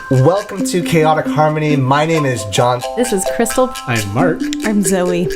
Welcome to Chaotic Harmony. My name is John. This is Crystal. I'm Mark. I'm Zoe.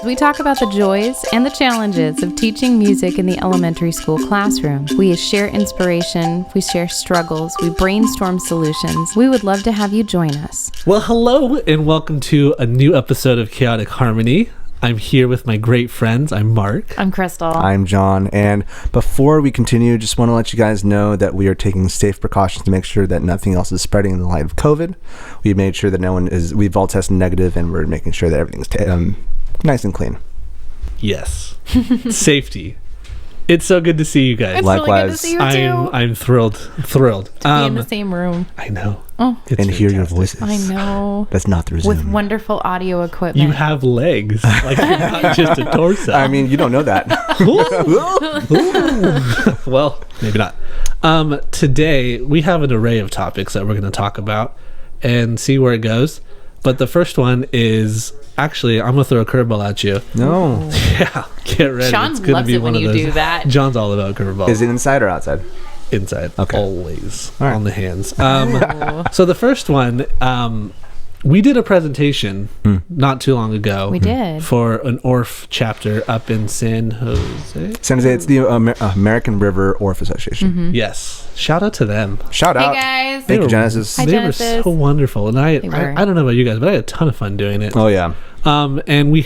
We talk about the joys and the challenges of teaching music in the elementary school classroom. We share inspiration, we share struggles, we brainstorm solutions. We would love to have you join us. Well, hello and welcome to a new episode of Chaotic Harmony. I'm here with my great friends. I'm Mark. I'm Crystal. I'm John. And before we continue, just want to let you guys know that we are taking safe precautions to make sure that nothing else is spreading in the light of COVID. We made sure that we've all tested negative, and we're making sure that everything's nice and clean. Yes. Safety. It's so good to see you guys. It's Likewise. really good to see you too. I'm thrilled. To be in the same room. I know. Oh. It's and hear your fantastic. voices. I know. That's not through Zoom. With wonderful audio equipment. You have legs. Like you're not just a torso. I mean, you don't know that. Well, maybe not. Today, we have an array of topics that we're going to talk about and see where it goes. But the first one is... Actually, I'm going to throw a curveball at you. No. Yeah, get ready. Sean It's gonna loves be it when one of you those. do that. John's all about curveballs. Is it inside or outside? Inside. Okay. Always. All right. On the hands. So the first one, we did a presentation not too long ago. We did. For an ORF chapter up in San Jose. San Jose, it's the American River Orph Association. Mm-hmm. Yes. Shout out to them. Shout out. Hey guys. Thank you, Genesis. Hi, They Genesis. were so wonderful. And I They were. don't know about you guys, but I had a ton of fun doing it. Oh, yeah. And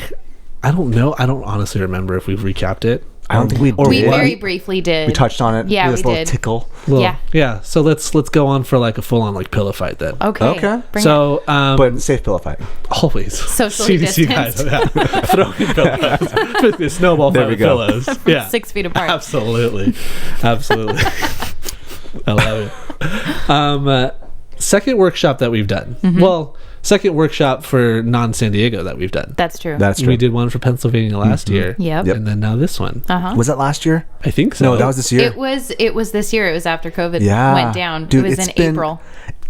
I don't honestly remember if we've recapped it. I don't think we did. We very briefly did. We touched on it. Yeah, This we little did. tickle. Well, Yeah. So let's go on for like a full on like pillow fight then. Okay. Bring it. So But safe pillow fight. always Socially CDC distanced. guys, yeah. Throwing pillows, basically a snowball There fight we with go. pillows. Yeah, 6 feet apart. absolutely. I love it. Second workshop that we've done. Mm-hmm. Well, second workshop for non-San Diego that we've done. That's true. That's true. We did one for Pennsylvania last year. Yep. And then now this one. Uh-huh. Was that last year? I think so. No, that was this year. It was this year. It was after COVID Yeah. went down. Dude, it was it's in been- April.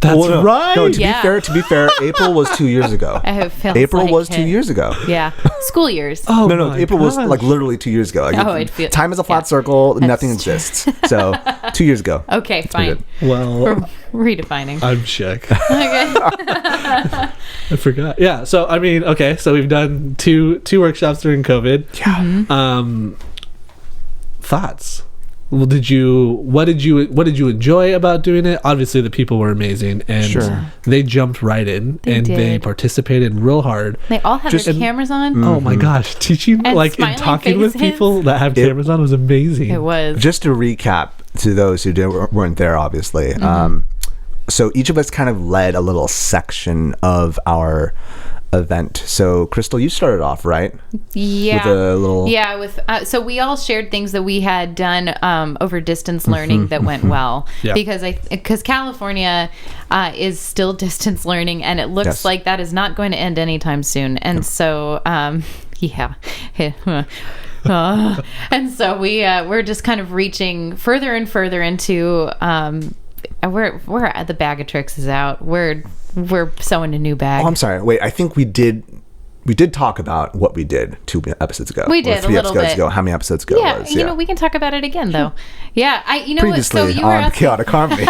That's Well, right. No, Yeah. to be fair, April was 2 years ago. It feels April like was it. 2 years ago. Yeah. School years. Oh, No, my April was gosh. like literally 2 years ago. Like, Oh, it feel- time is a flat yeah. circle. Nothing That's true. exists. So 2 years ago. Okay, fine. Well, We're redefining. I'm shook. Okay. I forgot. Yeah. So I mean, okay. So we've done two workshops during COVID. Yeah. Thoughts? Well, what did you enjoy about doing it? Obviously, the people were amazing, and Sure. they jumped right in They and they did. participated real hard. They all have their cameras on. Oh my gosh, teaching And like and smiling talking with faces. people that have cameras on was amazing. It was. Just to recap to those who weren't there, obviously. So each of us kind of led a little section of our event. So Crystal, you started off, right? Yeah. With a little... Yeah, so we all shared things that we had done over distance learning that went well. Yeah. Because California is still distance learning, and it looks Yes. like that is not going to end anytime soon. And so, yeah. And so we're just kind of reaching further and further into we're the bag of tricks is out. We're sewing a new bag. Oh, I'm sorry. Wait, I think we did talk about what we did 2 episodes ago. We Or did, 3 a little episodes bit. ago. How many episodes ago Yeah, it was? you know, we can talk about it again though. Yeah, Previously so you were on asking Chaotic Harmony.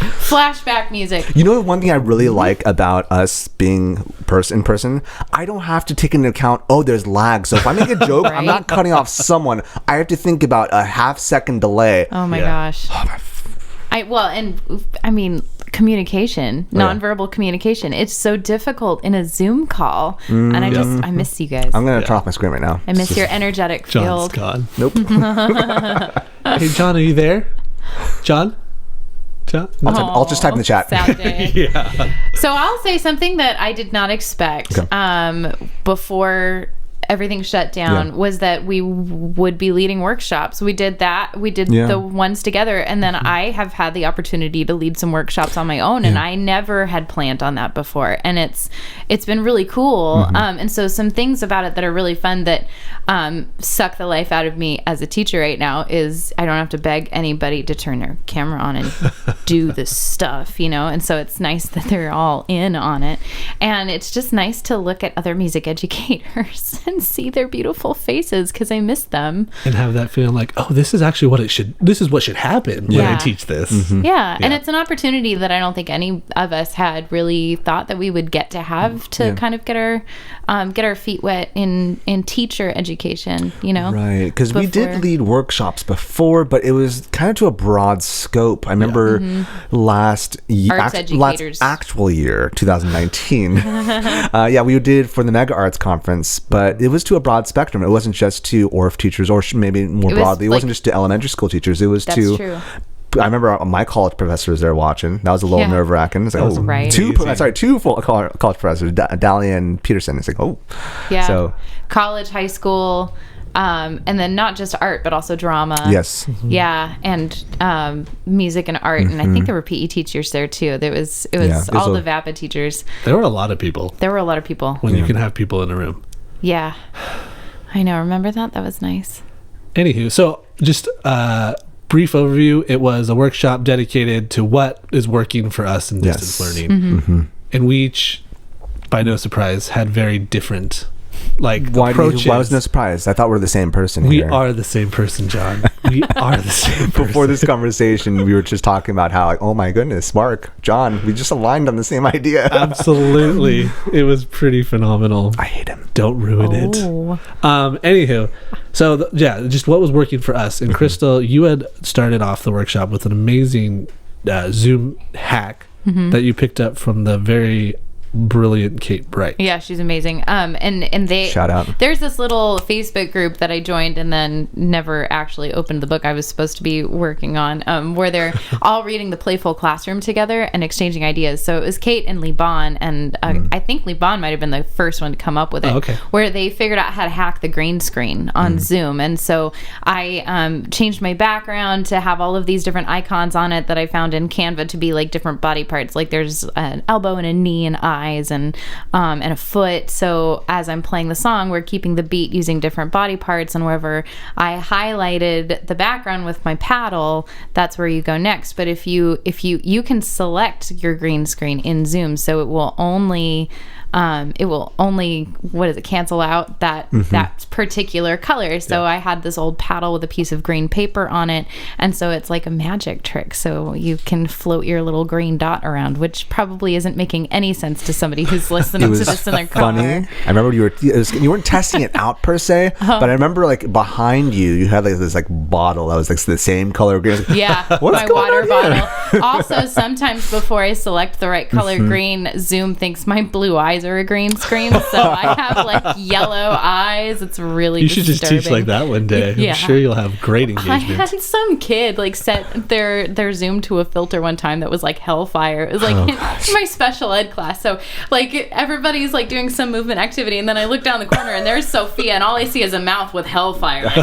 flashback music. You know, one thing I really like about us being in person, I don't have to take into account, there's lag. So if I make a joke, I'm not cutting off someone. I have to think about a half-second delay. Oh my Yeah. gosh. I mean, communication, nonverbal communication. It's so difficult in a Zoom call, and I miss you guys. I'm going to turn off my screen right now. I miss your energetic John's field. gone. Nope. Hey, John, are you there? John? I'll just type in the chat. Sad day. Yeah. So I'll say something that I did not expect before everything shut down was that we would be leading workshops. We did that. We did the ones together, and then I have had the opportunity to lead some workshops on my own, and I never had planned on that before, and it's been really cool. And so some things about it that are really fun that suck the life out of me as a teacher right now is I don't have to beg anybody to turn their camera on and do this stuff, and so it's nice that they're all in on it, and it's just nice to look at other music educators and and see their beautiful faces because I miss them. And have that feeling like, oh, this is actually this is what should happen when I teach this. Mm-hmm. Yeah. And it's an opportunity that I don't think any of us had really thought that we would get to have to kind of get our feet wet in teacher education, you know? Right. Because we did lead workshops before, but it was kind of to a broad scope. I remember last actual year, 2019. We did for the Mega Arts Conference, but it was to a broad spectrum. It wasn't just to ORF teachers, or maybe more broadly, it wasn't just to elementary school teachers. It was true. I remember my college professors there watching. That was a little nerve-wracking. It's like, two full college professors, Dahlia and Peterson. It's like, yeah. So college, high school, and then not just art, but also drama. Yes. Mm-hmm. Yeah, and music and art, and I think there were PE teachers there too. It was all the VAPA teachers. There were a lot of people. When you can have people in a room. Yeah, I know. Remember that? That was nice. Anywho, so just brief overview. It was a workshop dedicated to what is working for us in distance learning, and we each, by no surprise, had very different approaches. Why was no surprise? I thought we were the same person. We are the same person, John. We are the same person. Before this conversation, we were just talking about how, oh my goodness, Mark, John, we just aligned on the same idea. Absolutely. It was pretty phenomenal. I hate him. Don't ruin it. Anywho, so just what was working for us. And Crystal, you had started off the workshop with an amazing Zoom hack that you picked up from the very brilliant Kate Bright. Yeah, she's amazing. And they shout out. There's this little Facebook group that I joined and then never actually opened the book I was supposed to be working on, where they're all reading The Playful Classroom together and exchanging ideas. So it was Kate and Liban, and I think Liban might have been the first one to come up with it, where they figured out how to hack the green screen on Zoom. And so I changed my background to have all of these different icons on it that I found in Canva to be like different body parts. Like there's an elbow and a knee and eyes and a foot. So as I'm playing the song, we're keeping the beat using different body parts, and wherever I highlighted the background with my paddle, that's where you go next. But if you can select your green screen in Zoom, so it will only cancel out that particular color. So I had this old paddle with a piece of green paper on it, and so it's like a magic trick. So you can float your little green dot around, which probably isn't making any sense to somebody who's listening to this in their car. Funny. I remember you weren't testing it out per se, but I remember like behind you had like this like bottle that was like the same color green. Yeah, my water bottle. Also, sometimes before I select the right color green, Zoom thinks my blue eyes are a green screen, so I have like yellow eyes. It's really disturbing. Should just teach like that one day. Yeah. I'm sure you'll have great engagement. I had some kid like set their Zoom to a filter one time that was like hellfire. It was like in my special ed class. So like everybody's like doing some movement activity, and then I look down the corner and there's Sophia, and all I see is a mouth with hellfire. Like,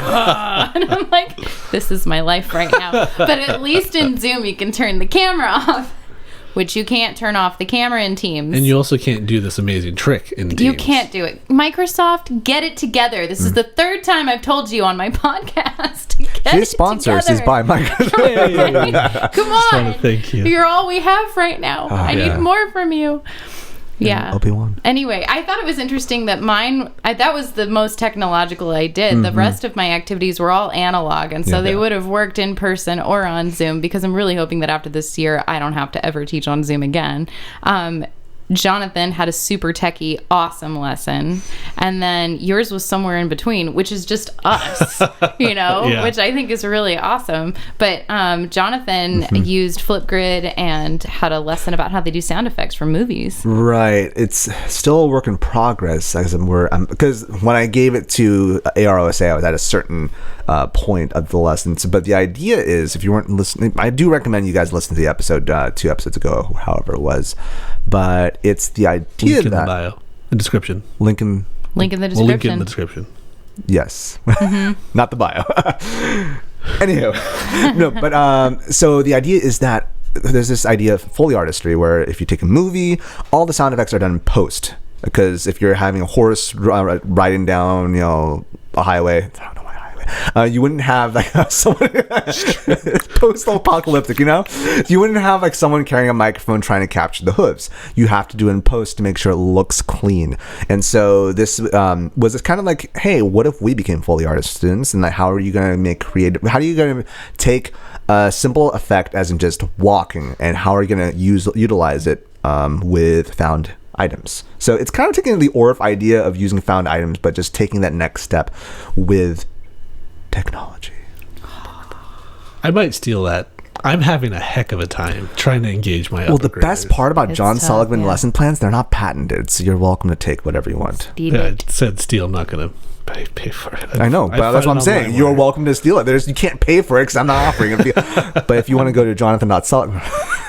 and I'm like, this is my life right now. But at least in Zoom you can turn the camera off, which you can't turn off the camera in Teams. And you also can't do this amazing trick in Teams. You can't do it. Microsoft, get it together. This is the third time I've told you on my podcast. His sponsors is by Microsoft. Come on. Thank you. You're all we have right now. I need more from you. Yeah. Obi-Wan. Anyway, I thought it was interesting that that was the most technological I did. The rest of my activities were all analog, and so they would have worked in person or on Zoom, because I'm really hoping that after this year, I don't have to ever teach on Zoom again. Jonathan had a super techie, awesome lesson. And then yours was somewhere in between, which is just us, which I think is really awesome. But Jonathan used Flipgrid and had a lesson about how they do sound effects for movies. Right. It's still a work in progress, because when I gave it to AROSA, I was at a certain point of the lesson. But the idea is, if you weren't listening, I do recommend you guys listen to the episode 2 episodes ago, however it was. But it's the idea link in the bio, the description. Link in the description. We'll link in the description. Yes, not the bio. Anywho, no. But so the idea is that there's this idea of Foley artistry, where if you take a movie, all the sound effects are done in post. Because if you're having a horse riding down, a highway, I don't know why highway, You wouldn't have like someone post-apocalyptic, you know? You wouldn't have like someone carrying a microphone trying to capture the hooves. You have to do it in post to make sure it looks clean. And so this was kind of like, hey, what if we became Foley artist students? And like, how are you going to make creative? How are you going to take a simple effect as in just walking, and how are you going to utilize it with found items? So it's kind of taking the ORF idea of using found items, but just taking that next step with technology. I might steal that. I'm having a heck of a time trying to engage my the best part about John Seligman lesson plans, they're not patented, so you're welcome to take whatever you want. I said steal, I'm not going to pay for it. I know, but that's what I'm saying. You're welcome to steal it. You can't pay for it because I'm not offering it. But if you want to go to Jonathan.Seligman.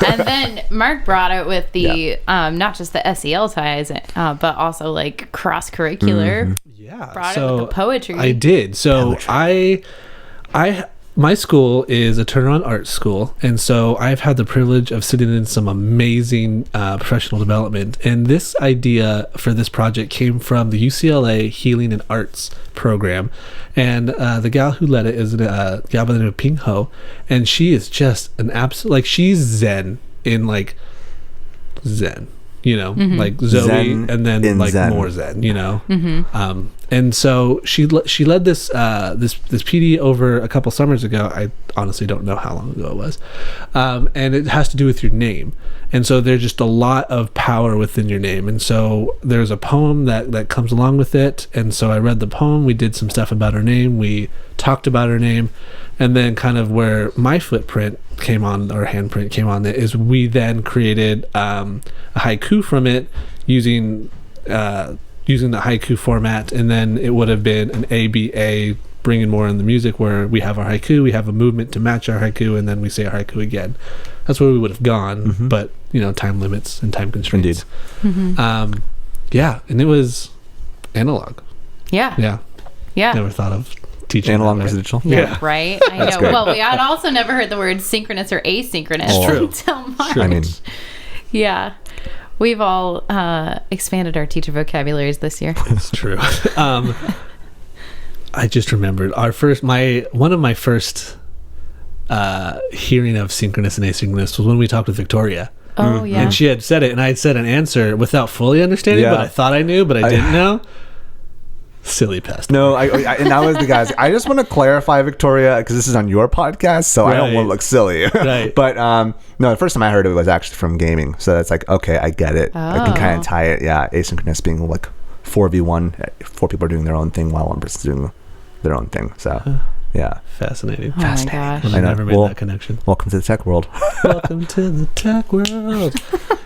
And then Marc brought it with the not just the SEL ties, but also like cross curricular. Yeah, brought it with the poetry. I did. So poetry. My school is a turnaround arts school, and so I've had the privilege of sitting in some amazing professional development. And this idea for this project came from the UCLA Healing and Arts program, and the gal who led it is a gal by the name of Ping Ho, and she is just an absolute, like, she's Zen in like Zen. You know, like Zoe, Zen and then like Zen. More Zen. You know, and so she led this PD over a couple summers ago. I honestly don't know how long ago it was, and it has to do with your name. And so there's just a lot of power within your name. And so there's a poem that comes along with it. And so I read the poem. We did some stuff about her name. We talked about her name. And then kind of where my footprint came on, or handprint came on it, is we then created a haiku from it using the haiku format. And then it would have been an ABA, bringing more in the music, where we have our haiku, we have a movement to match our haiku, and then we say our haiku again. That's where we would have gone, but time limits and time constraints. Indeed. Yeah, and it was analog. Yeah. Never thought of teaching analog versus digital. Yeah, right. I know. Well, we had also never heard the word synchronous or asynchronous until March. I mean, yeah. We've all expanded our teacher vocabularies this year. That's true. I just remembered one of my first hearing of synchronous and asynchronous was when we talked with Victoria. Oh, yeah. And she had said it, and I had said an answer without fully understanding, but I thought I knew, but I didn't know. Silly pest. No, and that was the guys. I just want to clarify, Victoria, because this is on your podcast, so I don't want to look silly. Right. But no, the first time I heard it was actually from gaming, so that's like, okay, I get it. I can kind of tie it. Yeah, asynchronous being like 4v1, 4 people are doing their own thing while one person's doing their own thing. So yeah, fascinating. Oh my gosh. I never made that connection. Welcome to the tech world. Welcome to the tech world.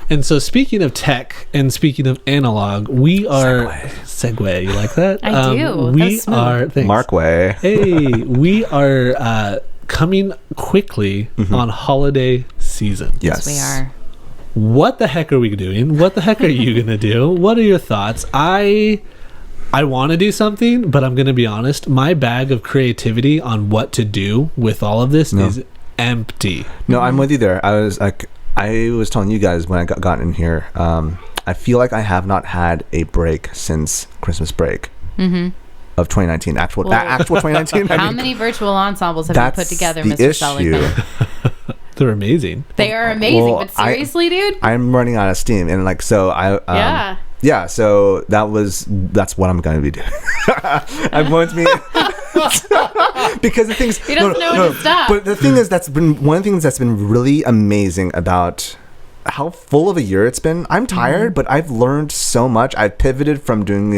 And so, speaking of tech and speaking of analog, we are segue. You like that? I do. We are Mark Way. Hey, we are coming quickly on holiday season. Yes, we are. What the heck are we doing? What the heck are you gonna do? What are your thoughts? I want to do something, but I'm going to be honest. My bag of creativity on what to do with all of this is empty. No, I'm with you there. I was telling you guys when I got in here, I feel like I have not had a break since Christmas break of 2019. Actual 2019. How many virtual ensembles have you put together, Mr. Seligman? They're amazing. They are amazing, but seriously, dude? I'm running out of steam, and like, so I... Yeah, so that's what I'm going to be doing. I'm going to be because the things he doesn't know when to stop. But the thing is, that's been one of the things that's been really amazing about how full of a year it's been. I'm tired, but I've learned so much. I've pivoted from doing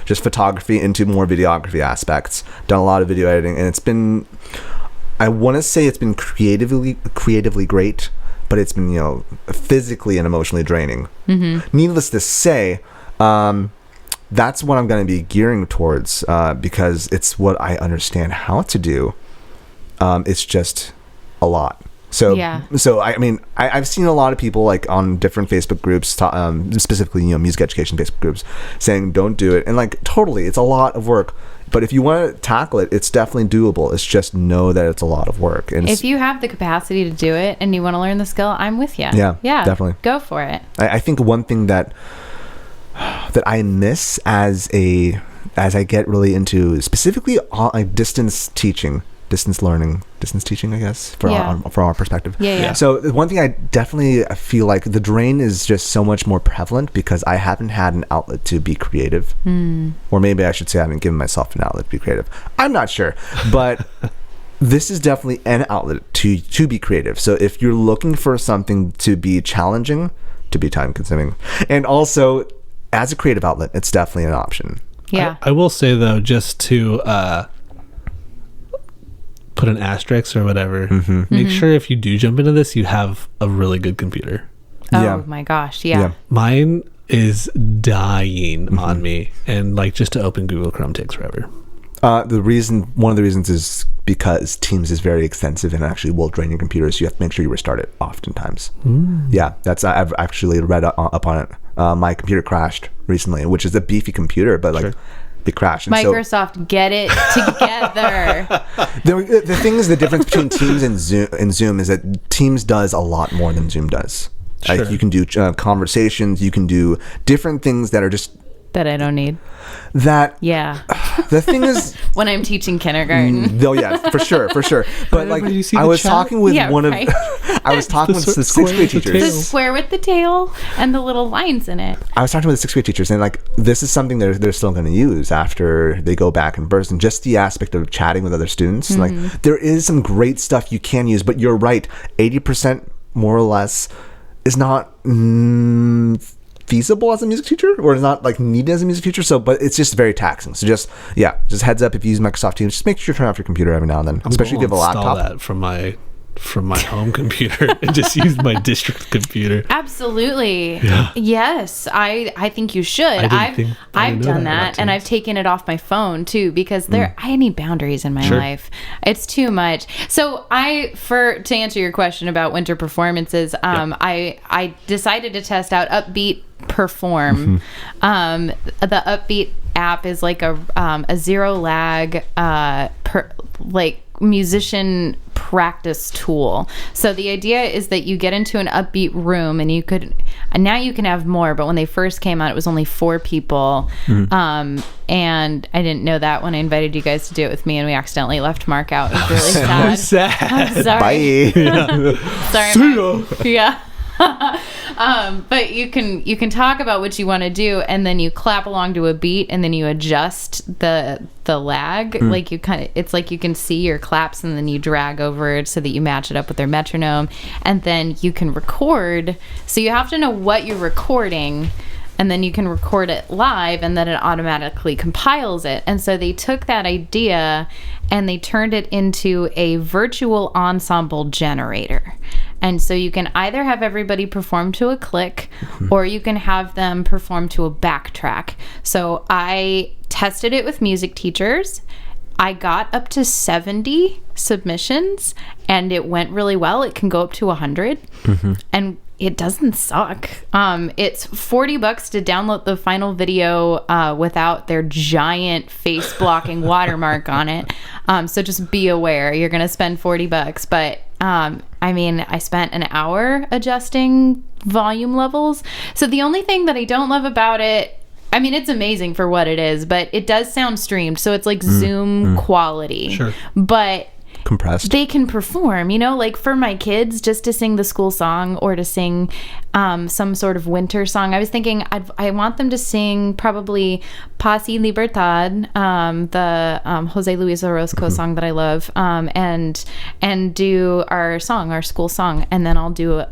just photography into more videography aspects. Done a lot of video editing, and it's been, I want to say it's been creatively great. But it's been, physically and emotionally draining. Needless to say, that's what I'm going to be gearing towards because it's what I understand how to do. It's just a lot. So I mean, I've seen a lot of people like on different Facebook groups, specifically, music education Facebook groups, saying don't do it. And like, totally, it's a lot of work. But if you want to tackle it, it's definitely doable. It's just know that it's a lot of work. And if you have the capacity to do it and you want to learn the skill, I'm with you. Yeah, definitely. Go for it. I think one thing that I miss as a as I get really into specifically distance teaching, distance learning, distance teaching, I guess, from our perspective. Yeah. So the one thing I definitely feel like the drain is just so much more prevalent because I haven't had an outlet to be creative. Or maybe I should say I haven't given myself an outlet to be creative. I'm not sure. But this is definitely an outlet to be creative. So if you're looking for something to be challenging, to be time consuming, and also as a creative outlet, it's definitely an option. Yeah. I will say though, just to put an asterisk or whatever, make sure if you do jump into this, you have a really good computer. Oh my gosh. Yeah. Mine is dying on me, and like just to open Google Chrome takes forever. One of the reasons is because Teams is very extensive and actually will drain your computer, so you have to make sure you restart it oftentimes. Yeah, I've actually read up on it. My computer crashed recently, which is a beefy computer, but like it crashed. And Microsoft, get it together. The thing is, the difference between Teams and Zoom is that Teams does a lot more than Zoom does. Sure. You can do conversations, you can do different things that are just that I don't need. The thing is, when I'm teaching kindergarten. For sure. But like, I was talking with I was talking with the sixth grade teachers. The square with the tail and the little lines in it. I was talking with the sixth grade teachers, and like, this is something they're still going to use after they go back and burst. And just the aspect of chatting with other students, like, there is some great stuff you can use. But you're right, 80% more or less is not feasible as a music teacher, or is not like needed as a music teacher. So, but it's just very taxing. So just heads up, if you use Microsoft Teams, just make sure you turn off your computer every now and then, especially if you have a laptop. That from my home computer and just use my district computer. Absolutely. Yeah. Yes, I think you should. I've done that, and I've taken it off my phone too, because I need boundaries in my life. It's too much. So to answer your question about winter performances, I decided to test out Upbeat Perform. The Upbeat app is like a zero lag musician practice tool. So the idea is that you get into an upbeat room, and now you can have more, but when they first came out, it was only 4 people. And I didn't know that when I invited you guys to do it with me, and we accidentally left Mark out. It was really sad. I'm sorry. Bye. Sorry, Mark. Yeah. But you can talk about what you want to do, and then you clap along to a beat, and then you adjust the lag. Like it's like you can see your claps, and then you drag over it so that you match it up with their metronome, and then you can record. So you have to know what you're recording, and then you can record it live, and then it automatically compiles it. And so they took that idea and they turned it into a virtual ensemble generator. And so you can either have everybody perform to a click, or you can have them perform to a backtrack. So I tested it with music teachers. I got up to 70 submissions, and it went really well. It can go up to 100. And it doesn't suck. It's $40 to download the final video without their giant face blocking watermark on it. So just be aware, you're going to spend $40. But I spent an hour adjusting volume levels. So the only thing that I don't love about it, it's amazing for what it is, but it does sound streamed. So it's like Zoom quality. Sure. But compressed, they can perform, like for my kids, just to sing the school song or to sing some sort of winter song. I was thinking I want them to sing probably Paz y Libertad, the Jose Luis Orozco song that I love, and do our school song, and then I'll do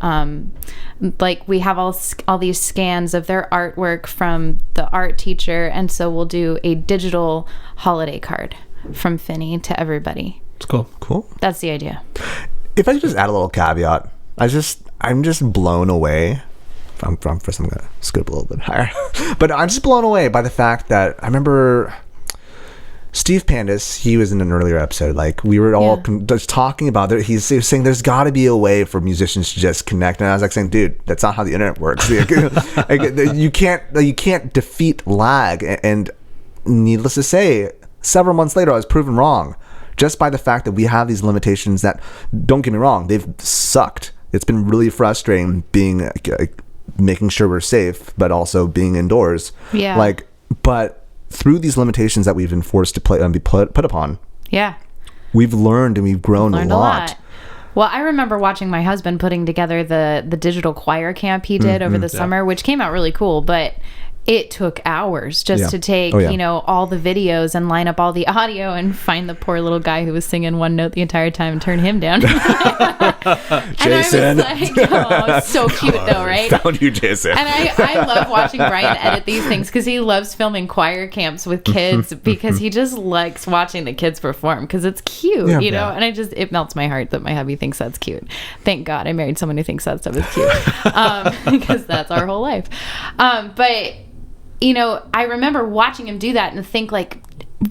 we have all these scans of their artwork from the art teacher, and so we'll do a digital holiday card from Finney to everybody. It's cool. That's the idea. If I could just add a little caveat, I'm just blown away. I'm first, I'm gonna scoop a little bit higher, but I'm just blown away by the fact that I remember Steve Pandis. He was in an earlier episode. Like, we were all just talking about it. He was saying there's got to be a way for musicians to just connect, and I was like saying, dude, that's not how the internet works. You can't defeat lag, and needless to say, several months later, I was proven wrong. Just by the fact that we have these limitations that, don't get me wrong, they've sucked. It's been really frustrating making sure we're safe, but also being indoors. Yeah. But through these limitations that we've been forced to be put upon, we've learned and we've grown a lot. Well, I remember watching my husband putting together the digital choir camp he did over the summer, which came out really cool, but it took hours just to take, all the videos and line up all the audio and find the poor little guy who was singing one note the entire time and turn him down. Jason. And I was like, oh, so cute though, right? Found you, Jason. And I love watching Bryan edit these things because he loves filming choir camps with kids because he just likes watching the kids perform because it's cute, you know? And it melts my heart that my hubby thinks that's cute. Thank God I married someone who thinks that stuff is cute because that's our whole life. But I remember watching him do that and think like,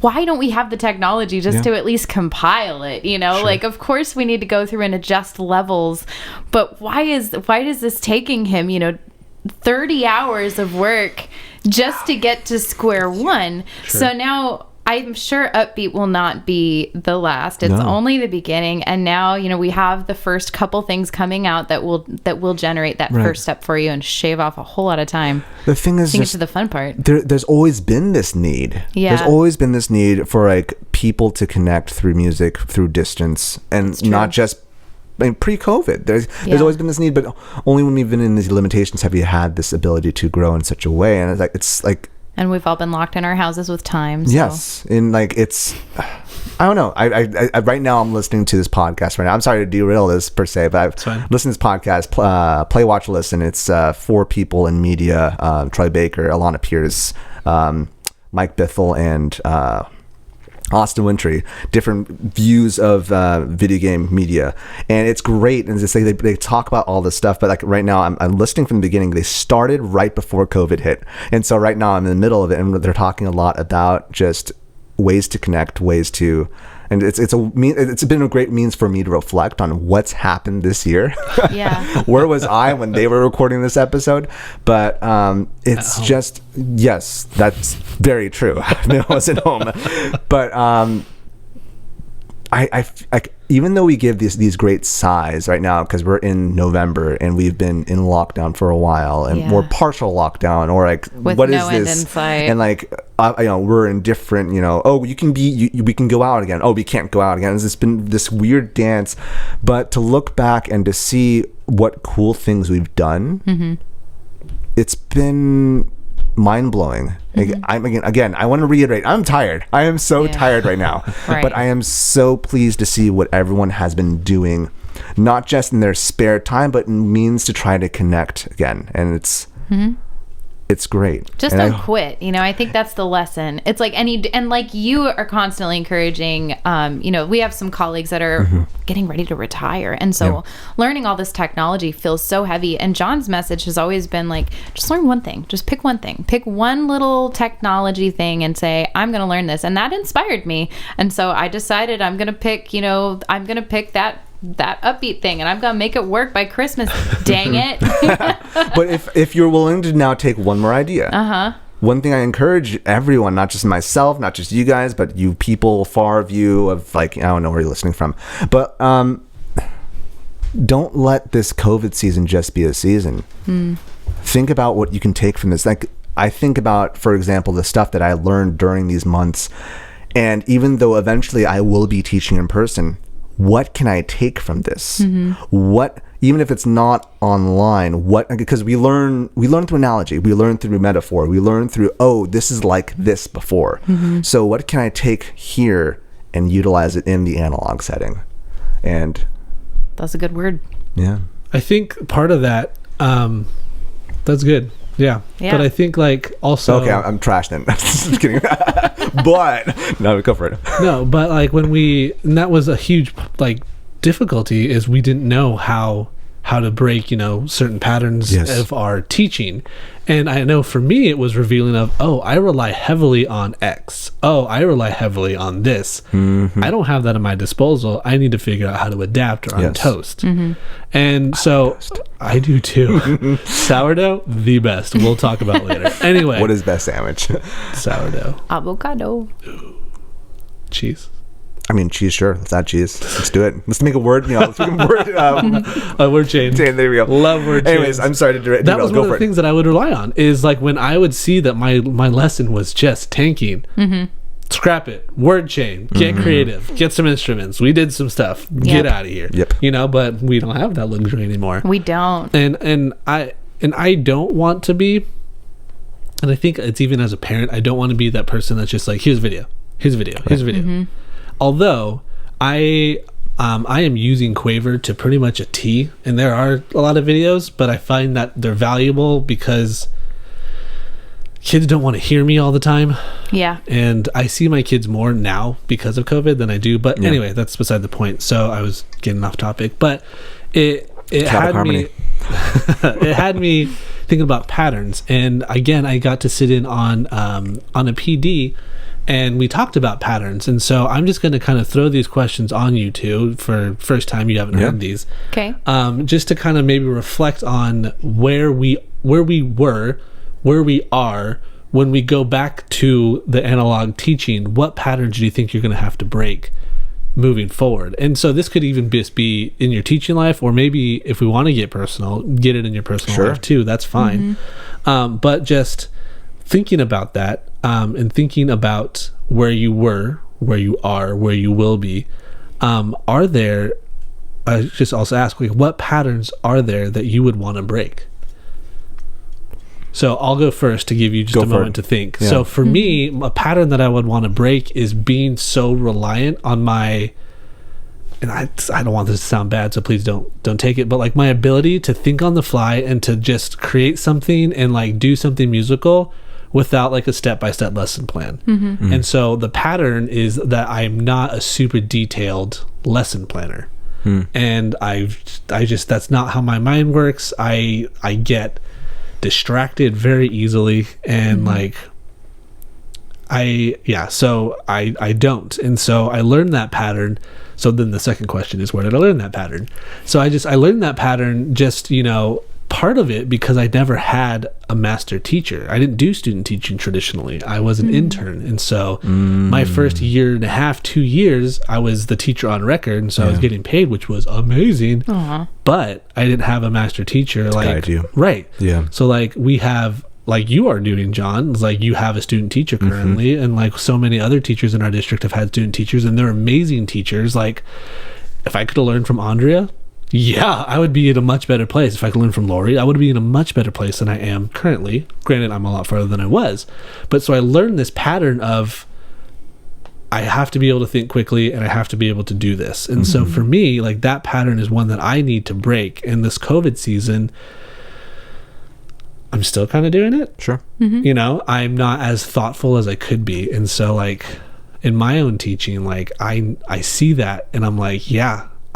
why don't we have the technology just to at least compile it? Like, of course we need to go through and adjust levels, but why is this taking him, 30 hours of work just to get to square one? Sure. So now I'm sure Upbeat will not be the last. It's only the beginning. And now, we have the first couple things coming out that will generate that first step for you and shave off a whole lot of time. The thing is, get to the fun part. There's always been this need. Yeah. There's always been this need for like people to connect through music, through distance, and not just pre-COVID. There's always been this need, but only when we've been in these limitations have you had this ability to grow in such a way. And it's like. And we've all been locked in our houses with time. So. Yes. And like, it's, I don't know. I right now I'm listening to this podcast right now. I'm sorry to derail this per se, but I've listened to this podcast, Play, Watch, Listen. It's 4 people in media, Troy Baker, Alana Pierce, Mike Bithell, and Austin Wintry, different views of video game media, and it's great. And they talk about all this stuff, but like right now I'm listening from the beginning. They started right before COVID hit, and so right now I'm in the middle of it, and they're talking a lot about just ways to connect, and it's been a great means for me to reflect on what's happened this year. Where was I when they were recording this episode? But it's just, yes, that's very true. I wasn't home, but I even though we give these great sighs right now because we're in November and we've been in lockdown for a while and more partial lockdown, or like with what no is end this? In sight. And like we're in different, we can go out again. Oh, we can't go out again. It's been this weird dance, but to look back and to see what cool things we've done, it's been mind-blowing. I want to reiterate, I'm tired. I am so tired right now. But I am so pleased to see what everyone has been doing, not just in their spare time, but in means to try to connect again. And it's great. Just don't quit. I think that's the lesson. It's like and like you are constantly encouraging, we have some colleagues that are getting ready to retire. And so learning all this technology feels so heavy. And John's message has always been like, just learn one thing. Just pick one thing. Pick one little technology thing and say, I'm going to learn this. And that inspired me. And so I decided I'm going to pick, that Upbeat thing, and I'm gonna make it work by Christmas. Dang it. But if you're willing to now take one more idea, one thing I encourage everyone, not just myself, not just you guys, but you people far of you, of like, I don't know where you're listening from, but don't let this COVID season just be a season. Think about what you can take from this. Like, I think about, for example, the stuff that I learned during these months, and even though eventually I will be teaching in person, what can I take from this? What, even if it's not online, because we learn through analogy, we learn through metaphor, we learn through, this is like this before. So what can I take here and utilize it in the analog setting? And that's a good word. Yeah. I think part of that, that's good. Yeah. But I think like also... Okay, I'm trashed then. Just kidding. But, no, go for it. No, but like and that was a huge like difficulty, is we didn't know how to break, certain patterns of our teaching. And I know for me, it was revealing of, I rely heavily on X. I rely heavily on this. I don't have that at my disposal. I need to figure out how to adapt or on toast. And so I do too. Sourdough, the best. We'll talk about later. Anyway. What is best sandwich? Sourdough. Avocado. Cheese. I mean, cheese, sure. Let's add cheese. Let's do it. Let's make a word. Let's make a word. A word change. There we go. Love word change. Anyways, I'm sorry to direct. That was one of the things that I would rely on is like when I would see that my lesson was just tanking. Scrap it. Word chain. Get creative. Get some instruments. We did some stuff. Get out of here. But we don't have that luxury anymore. We don't. And I don't want to be. And I think it's even as a parent, I don't want to be that person that's just like, here's a video. Here's a video. Here's a video. Although I am using Quaver to pretty much a T, and there are a lot of videos, but I find that they're valuable because kids don't want to hear me all the time. Yeah. And I see my kids more now because of COVID than I do. But anyway, that's beside the point. So I was getting off topic, but it had me it had me thinking about patterns. And again, I got to sit in on a PD, and we talked about patterns. And so I'm just going to kind of throw these questions on you two for first time you haven't heard these. Okay. Just to kind of maybe reflect on where we were, where we are when we go back to the analog teaching. What patterns do you think you're going to have to break moving forward? And so this could even just be in your teaching life, or maybe if we want to get personal, get it in your personal life too. That's fine. But just thinking about that, and thinking about where you were, where you are, where you will be, are there, I just also ask, like, what patterns are there that you would want to break? So I'll go first to give you just a moment to think. So for me, a pattern that I would want to break is being so reliant on my, and I don't want this to sound bad, so please don't take it, but like my ability to think on the fly and to just create something and like do something musical without like a step-by-step lesson plan. And so the pattern is that I'm not a super detailed lesson planner. And I just, that's not how my mind works. I get distracted very easily, and so I don't. And so I learned that pattern. So then the second question is, where did I learn that pattern? So I learned that pattern just, part of it because I never had a master teacher. I didn't do student teaching traditionally. I was an intern. And so my first year and a half, 2 years, I was the teacher on record. And so I was getting paid, which was amazing. But I didn't have a master teacher. To guide you. Right. Yeah. So we have, like you are doing, John, like you have a student teacher currently. And like so many other teachers in our district have had student teachers, and they're amazing teachers. Like if I could have learned from Andrea, I would be in a much better place. If I could learn from Lori, I would be in a much better place than I am currently. Granted, I'm a lot further than I was. But so I learned this pattern of I have to be able to think quickly and I have to be able to do this. And so for me, like that pattern is one that I need to break. And this COVID season, I'm still kind of doing it. Sure. I'm not as thoughtful as I could be. And so like in my own teaching, like I see that and I'm like,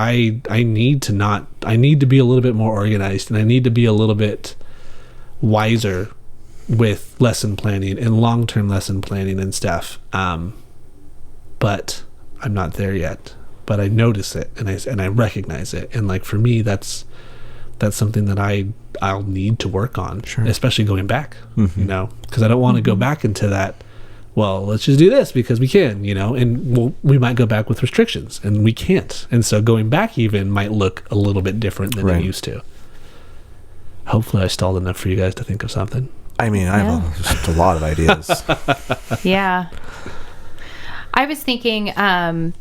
I need to be a little bit more organized, and I need to be a little bit wiser with lesson planning and long-term lesson planning and stuff. But I'm not there yet, but I notice it and I recognize it. And like, for me, that's something that I'll need to work on, especially going back, because I don't want to go back into that. Well, let's just do this because we can, and we might go back with restrictions and we can't. And so going back even might look a little bit different than it used to. Hopefully I stalled enough for you guys to think of something. I mean, I have just a lot of ideas. I was thinking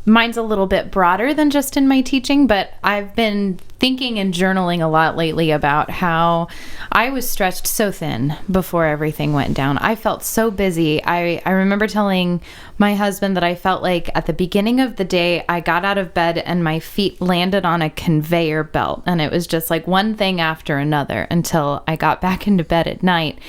mine's a little bit broader than just in my teaching, but I've been thinking and journaling a lot lately about how I was stretched so thin before everything went down. I felt so busy. I remember telling my husband that I felt like at the beginning of the day, I got out of bed and my feet landed on a conveyor belt. And it was just like one thing after another until I got back into bed at night.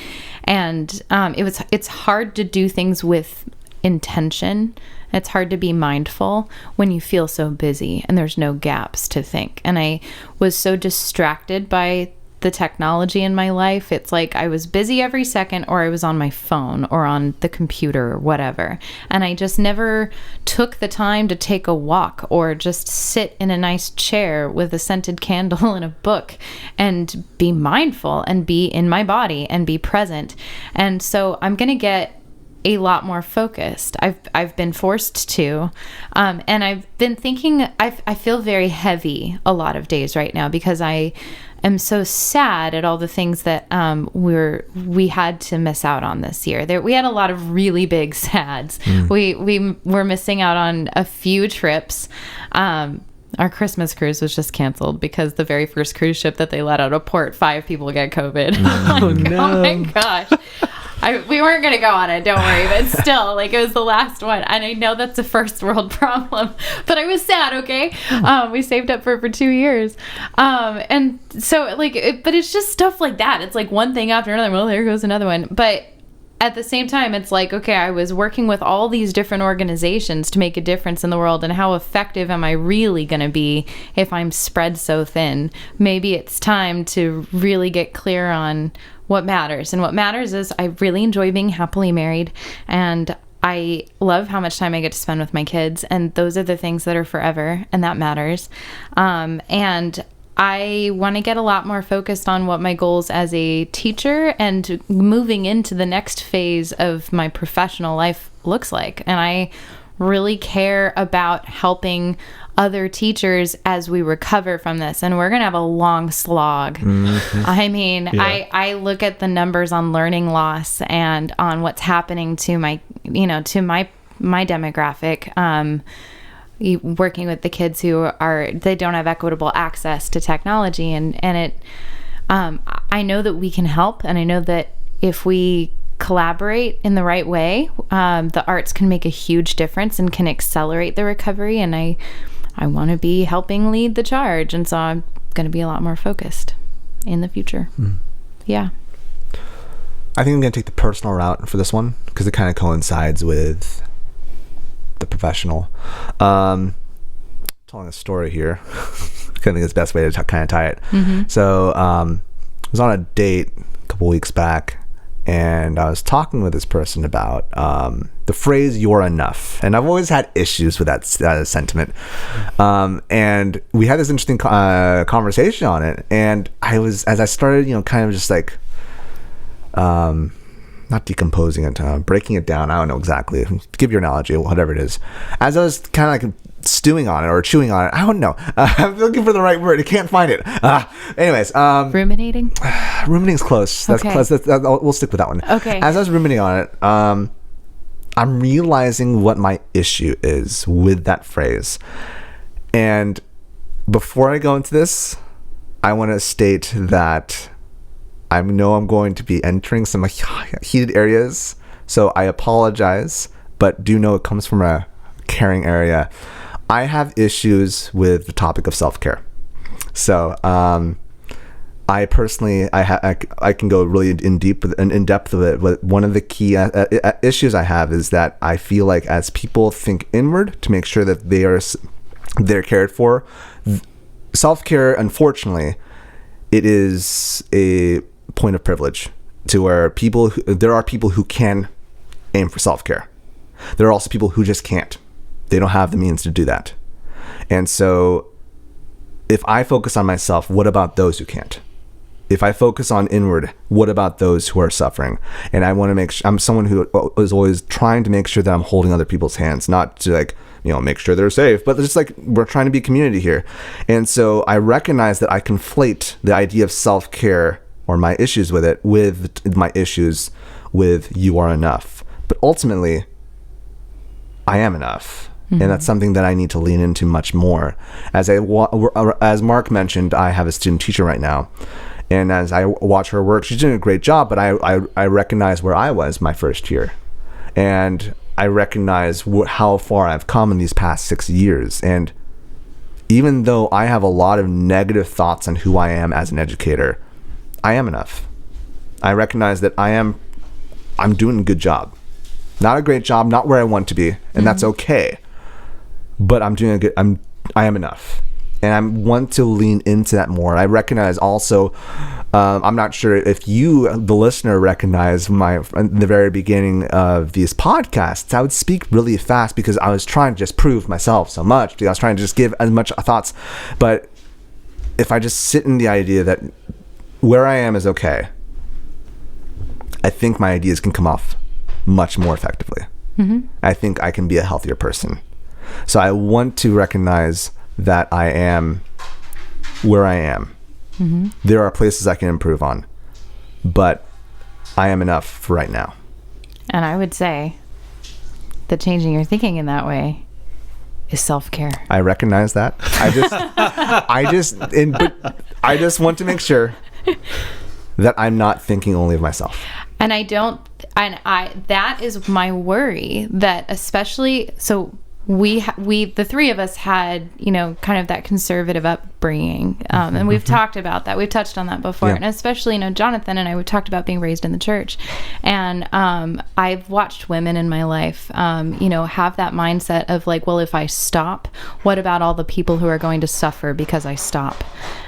And it's hard to do things with intention. It's hard to be mindful when you feel so busy and there's no gaps to think. And I was so distracted by the technology in my life. It's like I was busy every second, or I was on my phone or on the computer or whatever. And I just never took the time to take a walk or just sit in a nice chair with a scented candle and a book and be mindful and be in my body and be present. And so I'm going to get a lot more focused. I've been forced to, and I've been thinking. I feel very heavy a lot of days right now because I am so sad at all the things that we had to miss out on this year. We had a lot of really big sads. We were missing out on a few trips. Our Christmas cruise was just canceled because the very first cruise ship that they let out of port, 5 people get COVID. Oh, no. Oh my gosh. We weren't going to go on it, don't worry, but still, like, it was the last one. And I know that's a first world problem, but I was sad, okay? We saved up for it for 2 years. And so, like, but it's just stuff like that. It's like one thing after another. Well, there goes another one. But at the same time, it's like, okay, I was working with all these different organizations to make a difference in the world, and how effective am I really going to be if I'm spread so thin? Maybe it's time to really get clear on what matters. And what matters is I really enjoy being happily married, and I love how much time I get to spend with my kids, and those are the things that are forever, and that matters. And I want to get a lot more focused on what my goals as a teacher and moving into the next phase of my professional life looks like. And I really care about helping other teachers as we recover from this. And we're going to have a long slog. Mm-hmm. I mean, yeah. I look at the numbers on learning loss and on what's happening to my demographic, working with the kids who they don't have equitable access to technology, and it I know that we can help, and I know that if we collaborate in the right way, the arts can make a huge difference and can accelerate the recovery, and I want to be helping lead the charge, and so I'm going to be a lot more focused in the future. Yeah, I think I'm going to take the personal route for this one because it kind of coincides with the professional. Telling a story here. I think it's the best way to kind of tie it. Mm-hmm. So I was on a date a couple weeks back, and I was talking with this person about the phrase "you're enough," and I've always had issues with that sentiment. And we had this interesting conversation on it, and as I started, kind of just like not decomposing it, breaking it down. I don't know exactly. Give your analogy, whatever it is. As I was kind of like stewing on it or chewing on it, I don't know. I'm looking for the right word. I can't find it. Anyways. Ruminating? Ruminating's close. That's okay. close. We'll stick with that one. Okay. As I was ruminating on it, I'm realizing what my issue is with that phrase. And before I go into this, I want to state that I know I'm going to be entering some heated areas, so I apologize, but do know it comes from a caring area. I have issues with the topic of self-care. So I personally, I can go really in depth of it, but one of the key issues I have is that I feel like as people think inward to make sure that they're cared for, self-care, unfortunately, it is a point of privilege to where there are people who can aim for self-care. There are also people who just can't. They don't have the means to do that. And so if I focus on myself, what about those who can't? If I focus on inward, what about those who are suffering? And I want to make sure, I'm someone who is always trying to make sure that I'm holding other people's hands, not to make sure they're safe, but just like we're trying to be community here. And so I recognize that I conflate the idea of self-care or my issues with it with my issues with you are enough. But ultimately, I am enough. Mm-hmm. And that's something that I need to lean into much more. As Marc mentioned, I have a student teacher right now. And as I watch her work, she's doing a great job, but I recognize where I was my first year. And I recognize how far I've come in these past 6 years. And even though I have a lot of negative thoughts on who I am as an educator, I am enough. I recognize that I'm doing a good job. Not a great job, not where I want to be, and that's okay. But I'm doing I am enough. And I want to lean into that more. I recognize also, I'm not sure if you, the listener, recognize in the very beginning of these podcasts, I would speak really fast because I was trying to just prove myself so much. I was trying to just give as much thoughts. But if I just sit in the idea that where I am is okay, I think my ideas can come off much more effectively. I think I can be a healthier person. So I want to recognize that I am where I am. There are places I can improve on, but I am enough for right now. And I would say that changing your thinking in that way is self-care. I recognize that. I just want to make sure that I'm not thinking only of myself. And that is my worry, that especially, so we the three of us had, kind of that conservative upbringing. And we've talked about that. We've touched on that before. Yeah. And especially, Jonathan and I, we've talked about being raised in the church. And I've watched women in my life, have that mindset of like, well, if I stop, what about all the people who are going to suffer because I stop?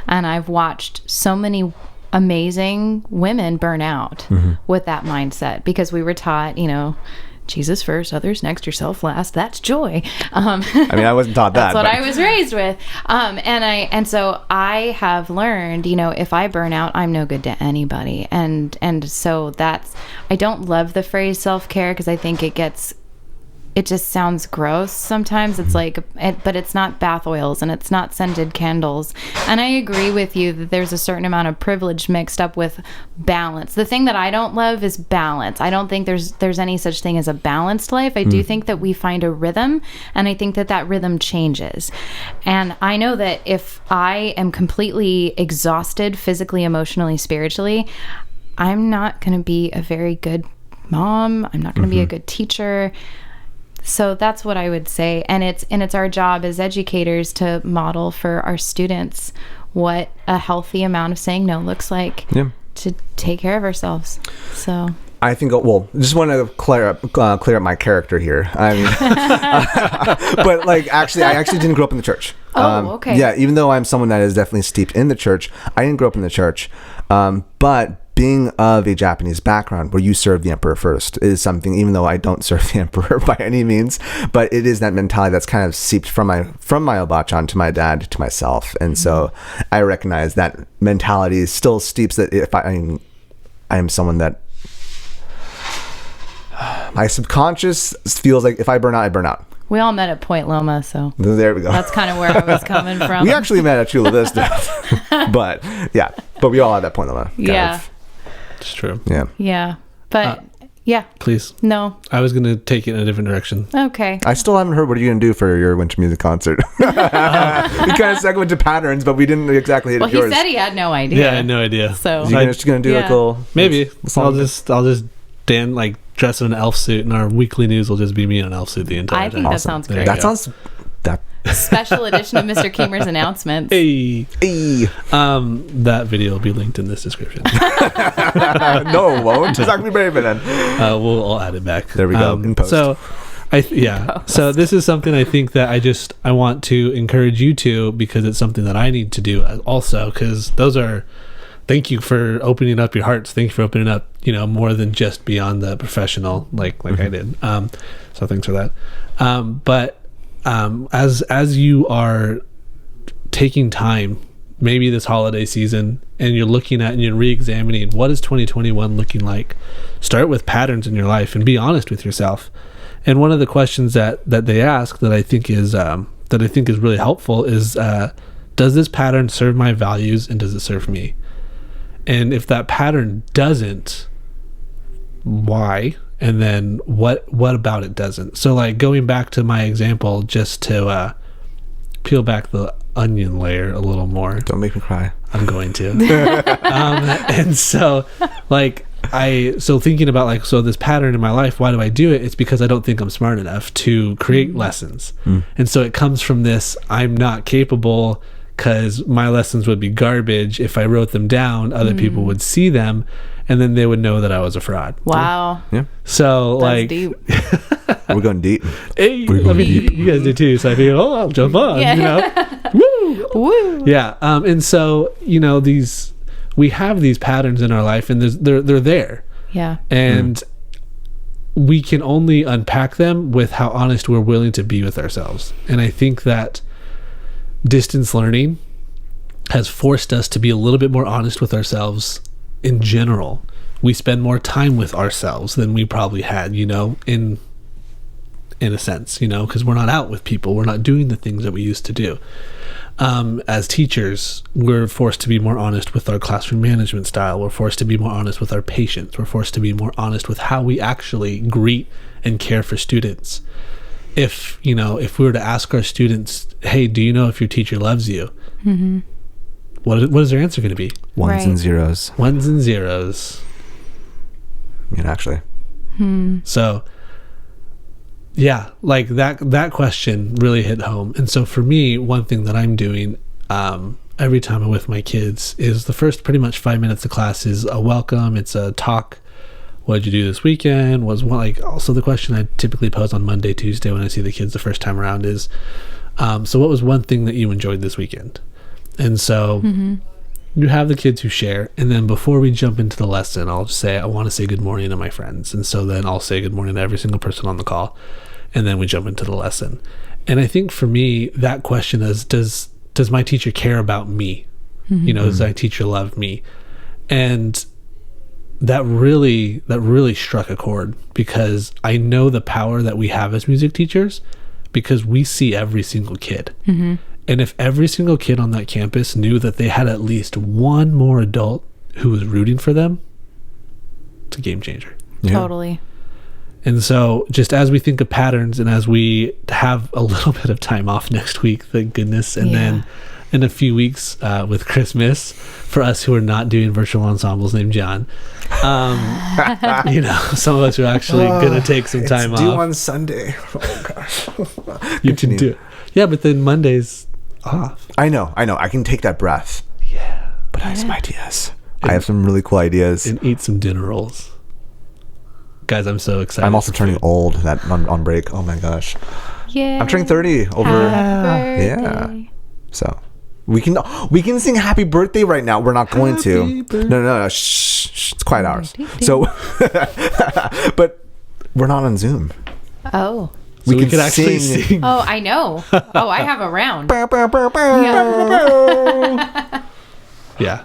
And I've watched so many amazing women burn out with that mindset, because we were taught, Jesus first, others next, yourself last. That's joy. I wasn't taught that. That's what I was raised with. And so I have learned, if I burn out, I'm no good to anybody. And so I don't love the phrase self-care, because I think it just sounds gross sometimes. It's like, but it's not bath oils and it's not scented candles. And I agree with you that there's a certain amount of privilege mixed up with balance. The thing that I don't love is balance. I don't think there's any such thing as a balanced life. I do think that we find a rhythm, and I think that rhythm changes. And I know that if I am completely exhausted physically, emotionally, spiritually, I'm not going to be a very good mom. I'm not going to be a good teacher. So that's what I would say. And it's our job as educators to model for our students what a healthy amount of saying no looks like to take care of ourselves. So I think, just want to clear up my character here. I mean, but I actually didn't grow up in the church. Okay. Yeah, even though I'm someone that is definitely steeped in the church, I didn't grow up in the church. But being of a Japanese background where you serve the emperor first is something, even though I don't serve the emperor by any means, but it is that mentality that's kind of seeped from my obachan to my dad to myself. And so I recognize that mentality still steeps that if I am someone that my subconscious feels like if I burn out, I burn out. We all met at Point Loma, so there we go. That's kind of where I was coming from. We actually met at Chula Vista, but we all had that Point Loma. It's true. Yeah. But please. No. I was going to take it in a different direction. Okay. I still haven't heard what are you going to do for your winter music concert. We kind of segued to patterns, but we didn't exactly hit yours. Well, he said he had no idea. Yeah, I had no idea. So you're just going to do a cool... Maybe. I'll just dress in an elf suit, and our weekly news will just be me in an elf suit the entire time. I think that sounds great. That sounds... Special edition of Mr. Keehmer's announcements. Hey. That video will be linked in this description. No, it won't. It's not gonna be brave then. We'll add it back. There we go. In post. So, So this is something I think that I want to encourage you to, because it's something that I need to do also. Because thank you for opening up your hearts. Thank you for opening up, more than just beyond the professional, like I did. So thanks for that. But as you are taking time, maybe this holiday season, and you're looking at and you're re-examining what is 2021 looking like, start with patterns in your life and be honest with yourself. And one of the questions that they ask that I think is really helpful is, does this pattern serve my values and does it serve me? And if that pattern doesn't, why? And then what about it doesn't? So going back to my example, just to peel back the onion layer a little more. Don't make me cry. I'm going to. And so thinking about this pattern in my life, why do I do it? It's because I don't think I'm smart enough to create lessons. And so it comes from this, I'm not capable, because my lessons would be garbage. If I wrote them down, other people would see them, and then they would know that I was a fraud. Wow. Yeah. So that's deep. We're going deep. Hey, you guys did too. So I feel, I'll jump on. Woo. Yeah. And so we have these patterns in our life, and they're there. Yeah. And we can only unpack them with how honest we're willing to be with ourselves. And I think that distance learning has forced us to be a little bit more honest with ourselves in general, we spend more time with ourselves than we probably had, in a sense, because we're not out with people. We're not doing the things that we used to do. As teachers, we're forced to be more honest with our classroom management style. We're forced to be more honest with our patients. We're forced to be more honest with how we actually greet and care for students. If we were to ask our students, hey, do you know if your teacher loves you? Mm-hmm. What is their answer going to be? Ones and zeros. Ones and zeros. Actually. So, yeah, like that question really hit home. And so for me, one thing that I'm doing every time I'm with my kids is the first pretty much 5 minutes of class is a welcome. It's a talk. What did you do this weekend? Also the question I typically pose on Monday, Tuesday when I see the kids the first time around is, so what was one thing that you enjoyed this weekend? And so you have the kids who share, and then before we jump into the lesson, I'll just say, I want to say good morning to my friends. And so then I'll say good morning to every single person on the call, and then we jump into the lesson. And I think for me, that question is, does my teacher care about me? Does my teacher love me? And that really struck a chord, because I know the power that we have as music teachers, because we see every single kid. And if every single kid on that campus knew that they had at least one more adult who was rooting for them, it's a game changer. Yeah. Totally. And so just as we think of patterns, and as we have a little bit of time off next week, thank goodness, and then in a few weeks with Christmas, for us who are not doing virtual ensembles named John, some of us are actually going to take some time off. It's due on Sunday. Oh, gosh. You can do it. Yeah, but then Monday's off. I know. I can take that breath. Yeah. But I have some ideas. I have some really cool ideas. And eat some dinner rolls. Guys, I'm so excited. I'm also turning old on break. Oh my gosh. Yeah. I'm turning 30 over. Yeah. So we can sing happy birthday right now. We're not going to. No. Shh. It's quiet hours. So, but we're not on Zoom. Oh. So we could actually sing. Oh, I know. Oh, I have a round. Yeah.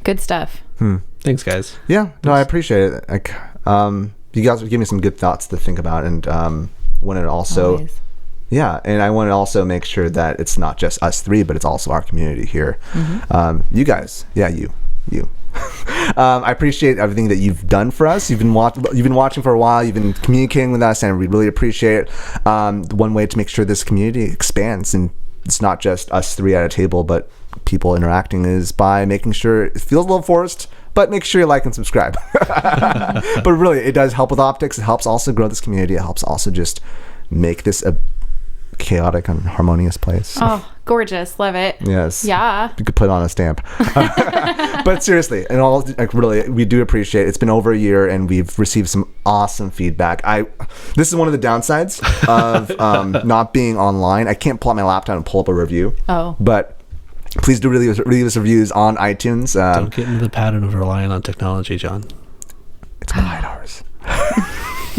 Good stuff. Thanks, guys. Yeah. No, I appreciate it. You guys give me some good thoughts to think about, and wanted to also, Always. Yeah, and I want to also make sure that it's not just us three, but it's also our community here. You guys, you. I appreciate everything that you've done for us. You've been watching for a while. You've been communicating with us, and we really appreciate it. One way to make sure this community expands, and it's not just us three at a table, but people interacting, is by making sure it feels a little forced, but make sure you like and subscribe. But really, it does help with optics. It helps also grow this community. It helps also just make this a chaotic and harmonious place. Oh, gorgeous. Love it. Yes. Yeah. You could put it on a stamp. But seriously, and all, really, we do appreciate it. It's been over a year, and we've received some awesome feedback. This is one of the downsides of not being online. I can't pull out my laptop and pull up a review. Oh. But please do leave us reviews on iTunes. Don't get into the pattern of relying on technology, John. It's quiet hours.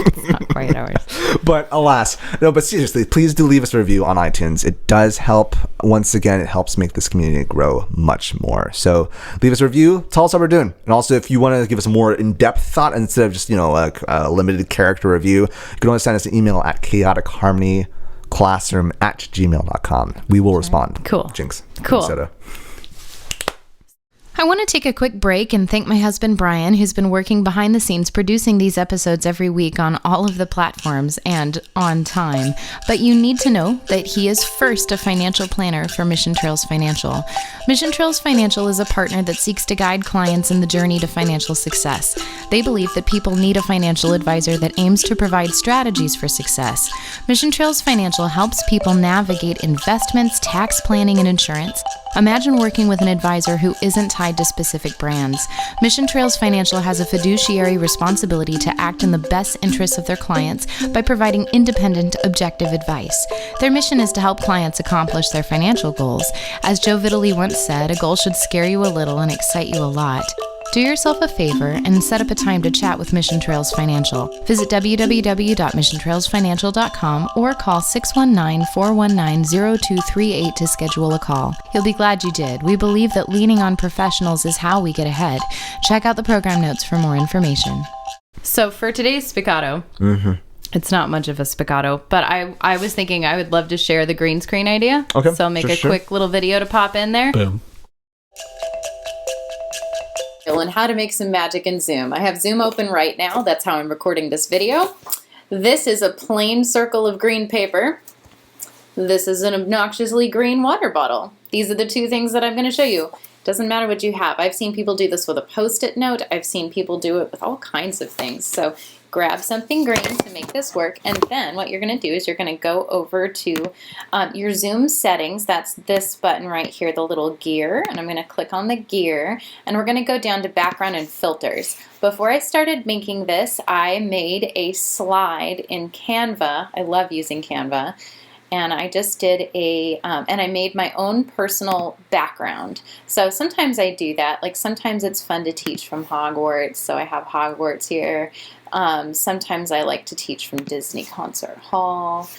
It's not quiet hours. But alas, no, but seriously, please do leave us a review on iTunes. It does help. Once again, it helps make this community grow much more. So leave us a review. Tell us how we're doing. And also, if you want to give us a more in-depth thought instead of just, a limited character review, you can always send us an email at chaoticharmonyclassroom@gmail.com. We will respond. Cool. Jinx. Cool. Soda. I want to take a quick break and thank my husband, Bryan, who's been working behind the scenes producing these episodes every week on all of the platforms and on time. But you need to know that he is first a financial planner for Mission Trails Financial. Mission Trails Financial is a partner that seeks to guide clients in the journey to financial success. They believe that people need a financial advisor that aims to provide strategies for success. Mission Trails Financial helps people navigate investments, tax planning, and insurance. Imagine working with an advisor who isn't tied to specific brands. Mission Trails Financial has a fiduciary responsibility to act in the best interests of their clients by providing independent, objective advice. Their mission is to help clients accomplish their financial goals. As Joe Vitale once said, a goal should scare you a little and excite you a lot. Do yourself a favor and set up a time to chat with Mission Trails Financial. Visit www.missiontrailsfinancial.com or call 619-419-0238 to schedule a call. You'll be glad you did. We believe that leaning on professionals is how we get ahead. Check out the program notes for more information. So for today's spiccato, it's not much of a spiccato, but I was thinking I would love to share the green screen idea. Okay. So make a quick little video to pop in there. Boom. And how to make some magic in Zoom. I have Zoom open right now. That's how I'm recording this video. This is a plain circle of green paper. This is an obnoxiously green water bottle. These are the two things that I'm going to show you. Doesn't matter what you have. I've seen people do this with a Post-it note. I've seen people do it with all kinds of things. So grab something green to make this work, and then what you're going to do is you're going to go over to your Zoom settings. That's this button right here, the little gear, and I'm going to click on the gear, and we're going to go down to background and filters. Before I started making this, I made a slide in Canva. I love using Canva. And I just did and I made my own personal background. So sometimes I do that. Like sometimes it's fun to teach from Hogwarts. So I have Hogwarts here. Sometimes I like to teach from Disney Concert Hall.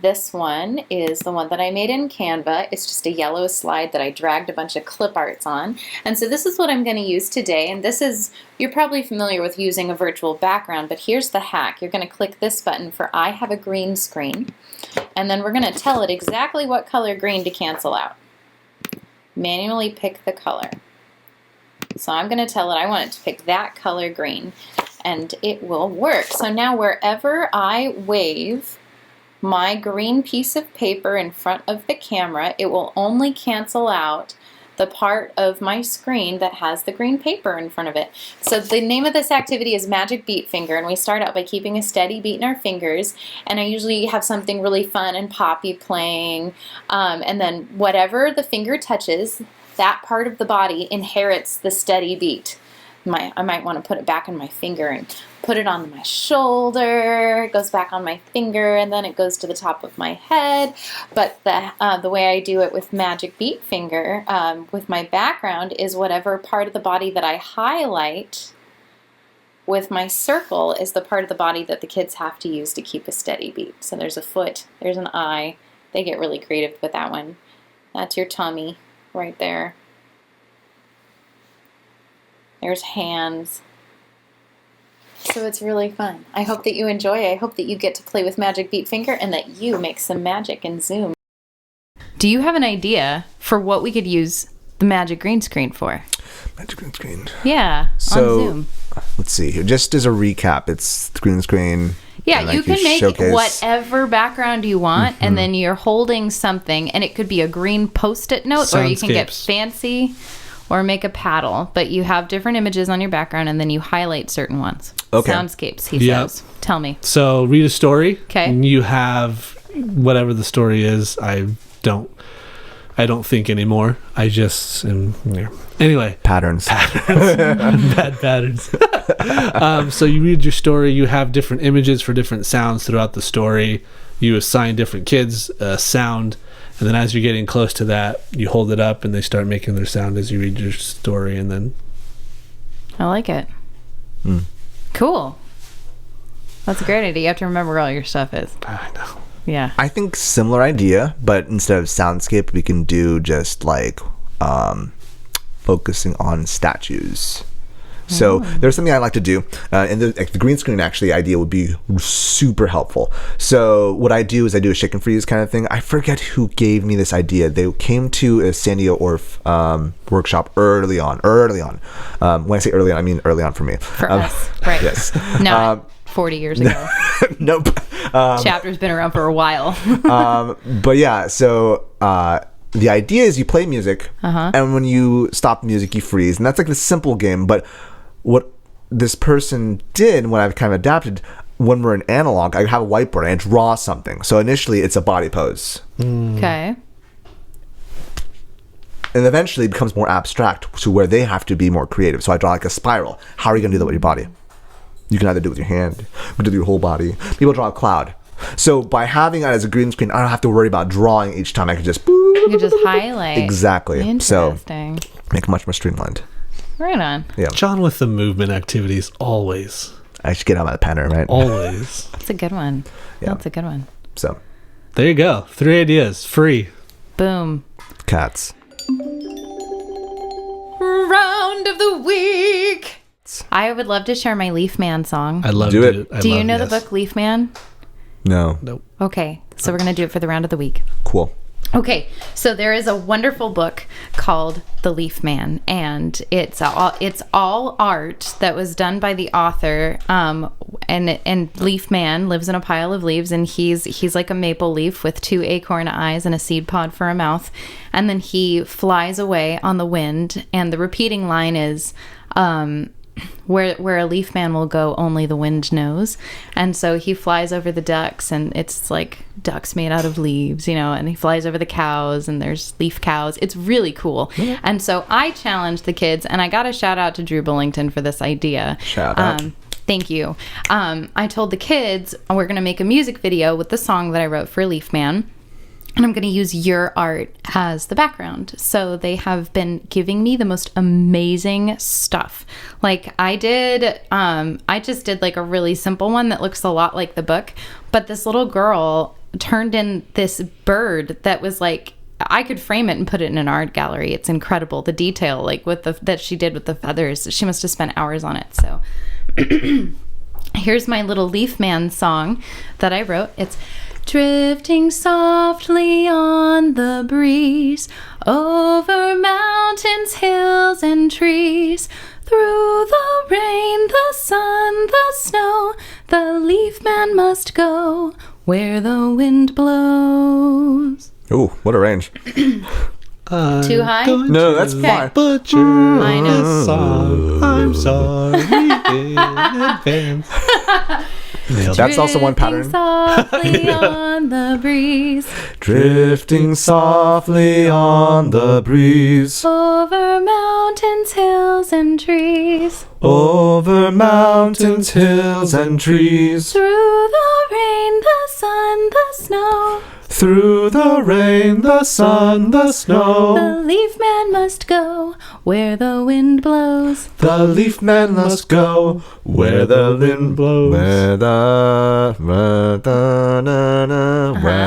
This one is the one that I made in Canva. It's just a yellow slide that I dragged a bunch of clip arts on. And so this is what I'm going to use today. And this is, you're probably familiar with using a virtual background, but here's the hack. You're going to click this button for I have a green screen. And then we're going to tell it exactly what color green to cancel out. Manually pick the color. So I'm going to tell it I want it to pick that color green, and it will work. So now wherever I wave my green piece of paper in front of the camera, it will only cancel out the part of my screen that has the green paper in front of it. So the name of this activity is Magic Beat Finger, and we start out by keeping a steady beat in our fingers, and I usually have something really fun and poppy playing, and then whatever the finger touches, that part of the body inherits the steady beat. I might want to put it back on my finger and put it on my shoulder. It goes back on my finger, and then it goes to the top of my head. But the way I do it with Magic Beat Finger, with my background, is whatever part of the body that I highlight with my circle is the part of the body that the kids have to use to keep a steady beat. So there's a foot, there's an eye. They get really creative with that one. That's your tummy right there. There's hands. So it's really fun. I hope that you enjoy. I hope that you get to play with Magic Beat Finger and that you make some magic in Zoom. Do you have an idea for what we could use the Magic Green Screen for? Magic Green Screen. Yeah, so, on Zoom. Let's see here. Just as a recap, it's the green screen. Yeah, you can make whatever background you want, and then you're holding something, and it could be a green Post-it note, or you can get fancy or make a paddle, but you have different images on your background, and then you highlight certain ones. Okay. Soundscapes, he says. Tell me. So read a story. Okay. And you have whatever the story is. I don't think anymore. I just am there. Anyway. Patterns. Bad patterns. So you read your story. You have different images for different sounds throughout the story. You assign different kids a sound. And then as you're getting close to that, you hold it up and they start making their sound as you read your story. And then... I like it. Cool. That's a great idea. You have to remember where all your stuff is. I know. Yeah. I think similar idea, but instead of soundscape, we can do just like focusing on statues. So there's something I like to do, and the green screen actually idea would be super helpful. So what I do is I do a shake and freeze kind of thing. I forget who gave me this idea. They came to a San Diego Orff workshop early on. When I say early on, I mean early on for me. For us, right? Yes. Not 40 years ago. Nope. Chapter's been around for a while. But yeah, so the idea is you play music, and when you stop music, you freeze, and that's like the simple game. But what this person did, when I've kind of adapted, when we're in analog, I have a whiteboard and I draw something. So initially, it's a body pose. Okay. And eventually, it becomes more abstract to where they have to be more creative. So I draw like a spiral. How are you going to do that with your body? You can either do it with your hand, you can do it with your whole body. People draw a cloud. So by having that as a green screen, I don't have to worry about drawing each time. I can just... You can just highlight. Exactly. Interesting. So make it much more streamlined. Right on. Yeah. John with the movement activities, always. I should get on my penner, right? Always. That's a good one. Yeah. That's a good one. So, There you go. 3 ideas. Free. Boom. cats. Round of the week. I would love to share my Leaf Man song. I love Do it. it. Do you know the book Leaf Man? No. Nope. Okay, so we're going to do it for the round of the week. Cool. Okay, so there is a wonderful book called The Leaf Man, and it's all art that was done by the author. And Leaf Man lives in a pile of leaves, and he's like a maple leaf with 2 acorn eyes and a seed pod for a mouth, and then he flies away on the wind. And the repeating line is, where a leaf man will go, only the wind knows. And so he flies over the ducks, and it's like ducks made out of leaves, and he flies over the cows, and there's leaf cows. It's really cool. Yeah. And so I challenged the kids, and I got a shout out to Drew Bullington for this idea. Shout out. Thank you. I told the kids we're going to make a music video with the song that I wrote for Leaf Man. And I'm going to use your art as the background. So they have been giving me the most amazing stuff. Like I just did like a really simple one that looks a lot like the book. But this little girl turned in this bird that was like, I could frame it and put it in an art gallery. It's incredible. The detail like that she did with the feathers. She must have spent hours on it. So here's my little Leaf Man song that I wrote. It's drifting softly on the breeze, over mountains, hills, and trees, through the rain, the sun, the snow, the leaf man must go where the wind blows. Ooh, what a range. Too high? No, that's fine. Butcher I know. the song. I'm sorry in advance. That's also one pattern. Drifting softly on the breeze, Drifting softly on the breeze, over mountains, hills, and trees, over mountains, hills, and trees, through the rain, the sun, the snow, through the rain, the sun, the snow. the leaf man must go where the wind blows. The leaf man must go where the wind blows. Where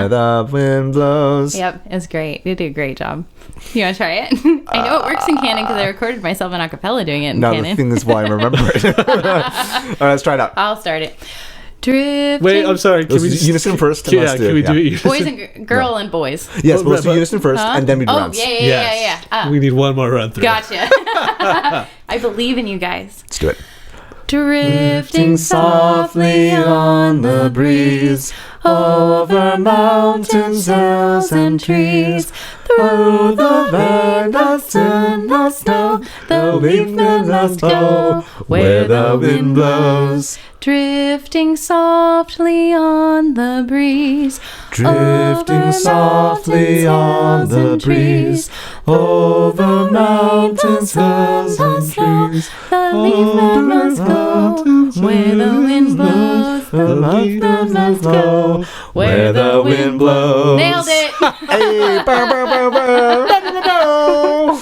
the wind blows. Yep, it's great. You did a great job. You want to try it? I know it works in Canon because I recorded myself in acapella doing it in Now Canon. the thing is why I remember it. All right, let's try it out. I'll start it. Drifting. Wait, I'm sorry. Can we just unison first? and Yeah, let's can we do it? Boys unison? and girl and boys. Yes, we'll do but- unison first, and then we do Oh, rounds. yeah. Yes. Ah, We need one more run through. gotcha. I believe in you guys. Let's do it. Drifting softly on the breeze, over mountains, hills, and trees, through the rain, the sun, the snow, the leaf man must go where the wind blows. Drifting softly on the breeze, Drifting softly on the breeze, over mountains, hills, and trees, the leaf man must go where the wind blows. the leaf man must go where the wind blows. Nailed it. Hey, bow, bow, bow, bow. Bow, bow, bow.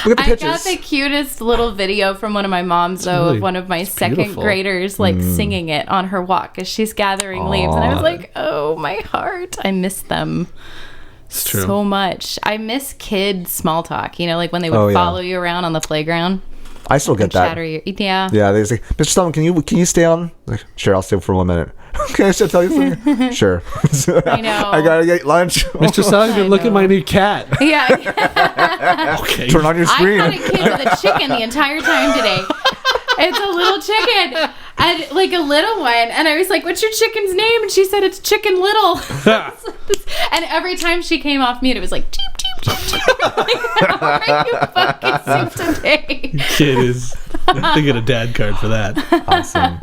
Look at the I got pictures. the cutest little video from one of my moms, though, really- of one of my second beautiful. graders, like singing it on her walk as she's gathering leaves. And I was like, oh, my heart. I miss them It's true. so much. I miss kid small talk, like when they would Oh, yeah. follow you around on the playground. I still get that. Chatter you. Yeah. Yeah, they say, Mr. Stone, can you stay on? Like, sure, I'll stay for 1 minute. Can I still tell you something? Sure. I know. I gotta get lunch. Mr. Seligman, look at my new cat. Yeah. Okay. Turn on your I screen. had a kid with a chicken the entire time today. It's a little chicken, and like a little one. And I was like, "What's your chicken's name?" And she said, "It's Chicken Little." And every time she came off mute, it was like, "Cheep, cheep, cheep, cheep." Like, how are you fucking soup today? Kid is. They get a dad card for that. Awesome.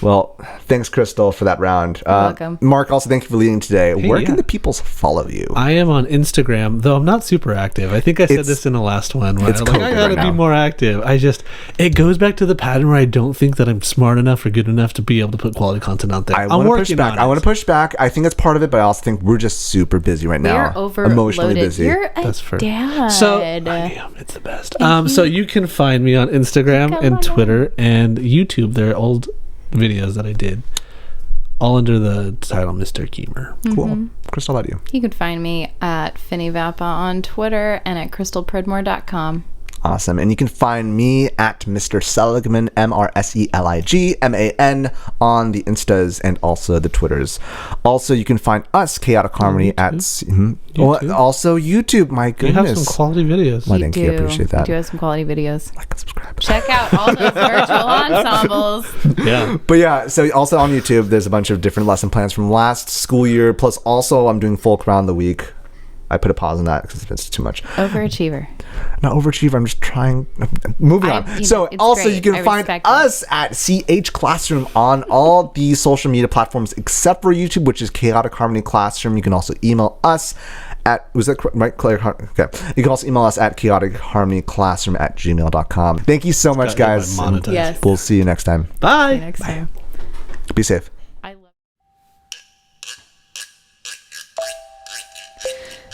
Well, thanks, Crystal, for that round. You're welcome. Mark, also thank you for leading today. Hey, Where can the peoples follow you? I am on Instagram, though I'm not super active. I think I said this in the last one. Where I gotta be more active. It goes back to the pattern where I don't think that I'm smart enough or good enough to be able to put quality content out there. I want to push back. I think it's part of it, but I also think we're just super busy right now. We're overloaded. Emotionally busy. You're a dad. So I am. It's the best. So you can find me on Instagram and Twitter and YouTube. There are old videos that I did, all under the title Mr. Keehmer. Cool. Crystal, how about you? You can find me at FinnyVappa on Twitter and at crystalpridmore.com. Awesome. And you can find me at Mr. Seligman, MrSeligman, on the Instas and also the Twitters. Also, you can find us, Chaotic Harmony, at also YouTube. My goodness. We have some quality videos. Well, thank you. I appreciate that. We do have some quality videos. Like and subscribe. Check out all those virtual ensembles. Yeah. But yeah, so also on YouTube, there's a bunch of different lesson plans from last school year. Plus, also, I'm doing folk around the week. I put a pause on that because it's too much. Overachiever. Not overachiever. I'm just trying. Moving on. So also great. You can find us at CH Classroom on all the social media platforms except for YouTube, which is Chaotic Harmony Classroom. You can also email us at, was that right? Okay. You can also email us at chaoticharmonyclassroom@gmail.com. Thank you so much, guys. Yes. We'll see you next time. Bye. See you next time. Be safe.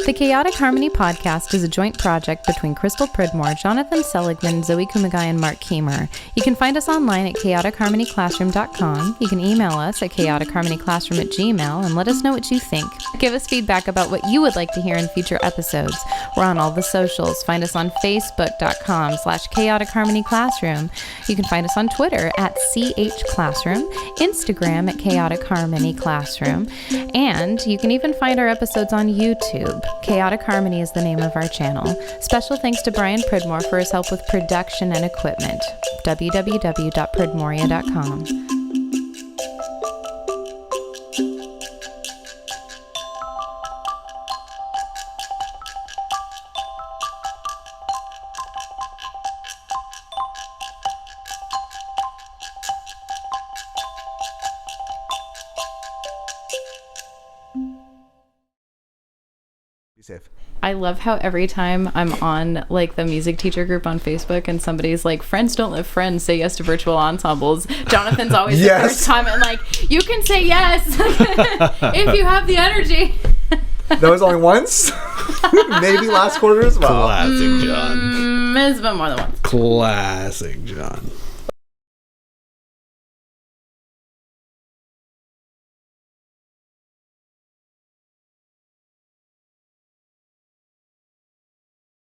The Chaotic Harmony podcast is a joint project between Crystal Pridmore, Jonathan Seligman, Zoe Kumagai, and Marc Keehmer. You can find us online at chaoticharmonyclassroom.com. You can email us at chaoticharmonyclassroom@gmail and let us know what you think. Give us feedback about what you would like to hear in future episodes. We're on all the socials. Find us on facebook.com/chaoticharmonyclassroom. You can find us on Twitter at CHClassroom, Instagram at Chaotic Harmony Classroom, and you can even find our episodes on YouTube. Chaotic Harmony is the name of our channel. Special thanks to Bryan Pridmore for his help with production and equipment. www.pridmoria.com. Be safe. I love how every time I'm on like the music teacher group on Facebook and somebody's like, friends don't let friends say yes to virtual ensembles, Jonathan's always the first comment like, you can say yes if you have the energy. That was only once? Maybe last quarter as well. Classic John. It's been more than once. Classic John.